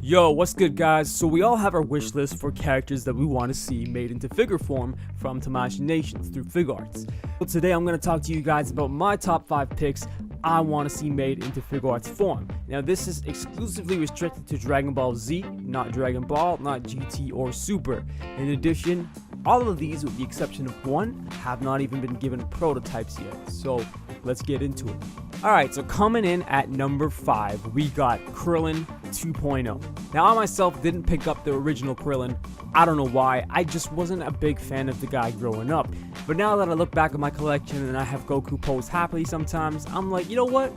Yo, what's good guys? So we all have our wish list for characters that we want to see made into figure form from Tamashii Nations through Figuarts. So today I'm going to talk to you guys about my top 5 picks I want to see made into Figuarts form. Now this is exclusively restricted to Dragon Ball Z, not Dragon Ball, not GT or Super. In addition, all of these with the exception of one have not even been given prototypes yet. So let's get into it. Alright, so coming in at number 5, we got Krillin 2.0. Now I myself didn't pick up the original Krillin. I don't know why, I just wasn't a big fan of the guy growing up. But now that I look back at my collection and I have Goku pose happily sometimes, I'm like, you know what?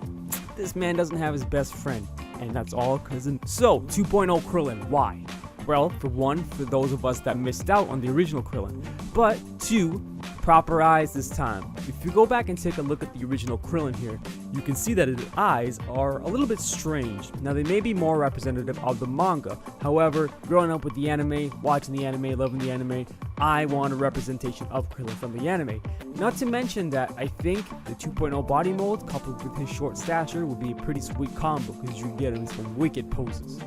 This man doesn't have his best friend. And that's all because of... So, 2.0 Krillin, why? Well, for one, for those of us that missed out on the original Krillin. But two, proper eyes this time. If you go back and take a look at the original Krillin here, you can see that his eyes are a little bit strange. Now they may be more representative of the manga. However, growing up with the anime, watching the anime, loving the anime, I want a representation of Krillin from the anime. Not to mention that I think the 2.0 body mold coupled with his short stature would be a pretty sweet combo because you get him some wicked poses.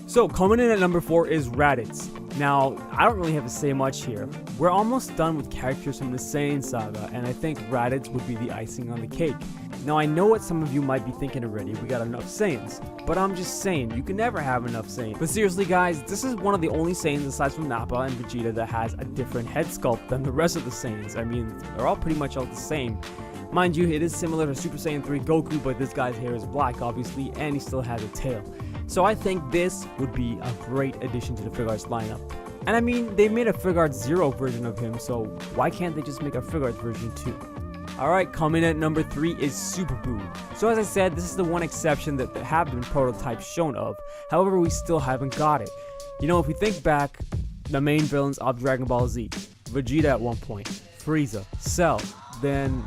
So coming in at number 4 is Raditz. Now, I don't really have to say much here. We're almost done with characters from the Saiyan saga, and I think Raditz would be the icing on the cake. Now, I know what some of you might be thinking already, we got enough Saiyans, but I'm just saying, you can never have enough Saiyans. But seriously guys, this is one of the only Saiyans aside from Nappa and Vegeta that has a different head sculpt than the rest of the Saiyans. I mean, they're all pretty much all the same. Mind you, it is similar to Super Saiyan 3 Goku, but this guy's hair is black obviously, and he still has a tail. So I think this would be a great addition to the Figuarts lineup. And I mean, they made a Figuarts Zero version of him, so why can't they just make a Figuarts version too? Alright, coming in at number 3 is Super Buu. So as I said, this is the one exception that there have been prototypes shown of. However, we still haven't got it. You know, if we think back, the main villains of Dragon Ball Z, Vegeta at one point, Frieza, Cell, then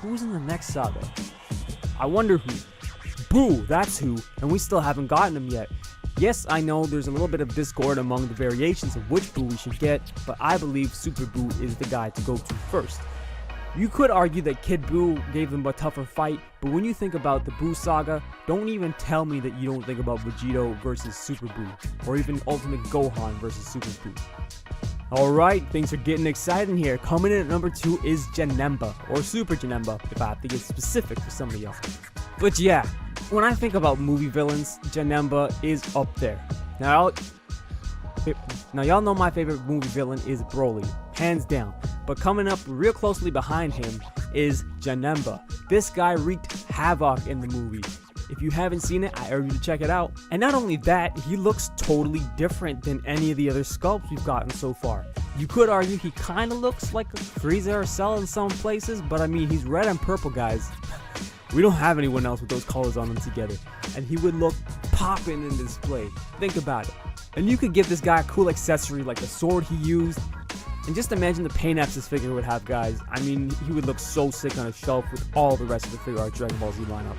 who's in the next saga? I wonder who. Buu, that's who, and we still haven't gotten him yet. Yes, I know there's a little bit of discord among the variations of which Buu we should get, but I believe Super Buu is the guy to go to first. You could argue that Kid Buu gave them a tougher fight, but when you think about the Buu saga, don't even tell me that you don't think about Vegito versus Super Buu, or even Ultimate Gohan versus Super Buu. Alright, things are getting exciting here. Coming in at number 2 is Janemba, or Super Janemba, if I have to get specific for some of y'all. But yeah, when I think about movie villains, Janemba is up there. Now y'all know my favorite movie villain is Broly, hands down. But coming up real closely behind him is Janemba. This guy wreaked havoc in the movie. If you haven't seen it, I urge you to check it out. And not only that, he looks totally different than any of the other sculpts we've gotten so far. You could argue he kind of looks like a Frieza or Cell in some places, but I mean, he's red and purple, guys. We don't have anyone else with those colors on them together. And he would look poppin' in display. Think about it. And you could give this guy a cool accessory like the sword he used. And just imagine the paint apps this figure would have, guys. I mean, he would look so sick on a shelf with all the rest of the Figuarts Dragon Ball Z lineup.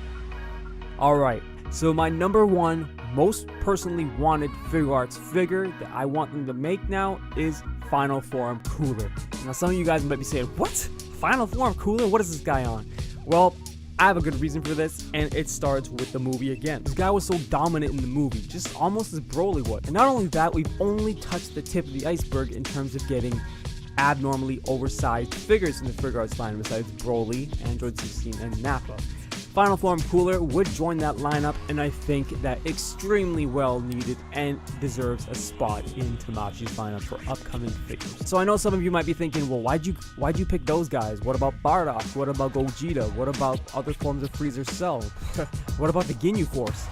Alright, so my number 1 most personally wanted Figuarts figure that I want them to make now is Final Form Cooler. Now some of you guys might be saying, what? Final Form Cooler? What is this guy on? Well, I have a good reason for this, and it starts with the movie again. This guy was so dominant in the movie, just almost as Broly was. And not only that, we've only touched the tip of the iceberg in terms of getting abnormally oversized figures in the Figuarts line besides Broly, Android 16, and Nappa. Final Form Cooler would join that lineup, and I think that extremely well needed and deserves a spot in Tamashii's lineup for upcoming figures. So I know some of you might be thinking, well, why'd you pick those guys? What about Bardock? What about Gogeta? What about other forms of Frieza Cell? What about the Ginyu Force?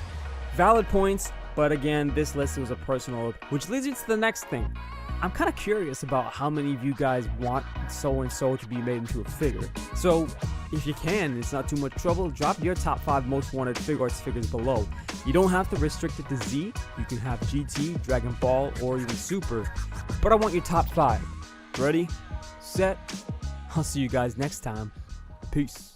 Valid points, but again, this list was a personal, which leads me to the next thing. I'm kind of curious about how many of you guys want so-and-so to be made into a figure. So, if you can, it's not too much trouble, drop your top 5 most wanted Figuarts figures below. You don't have to restrict it to Z, you can have GT, Dragon Ball, or even Super. But I want your top 5. Ready? Set? I'll see you guys next time. Peace.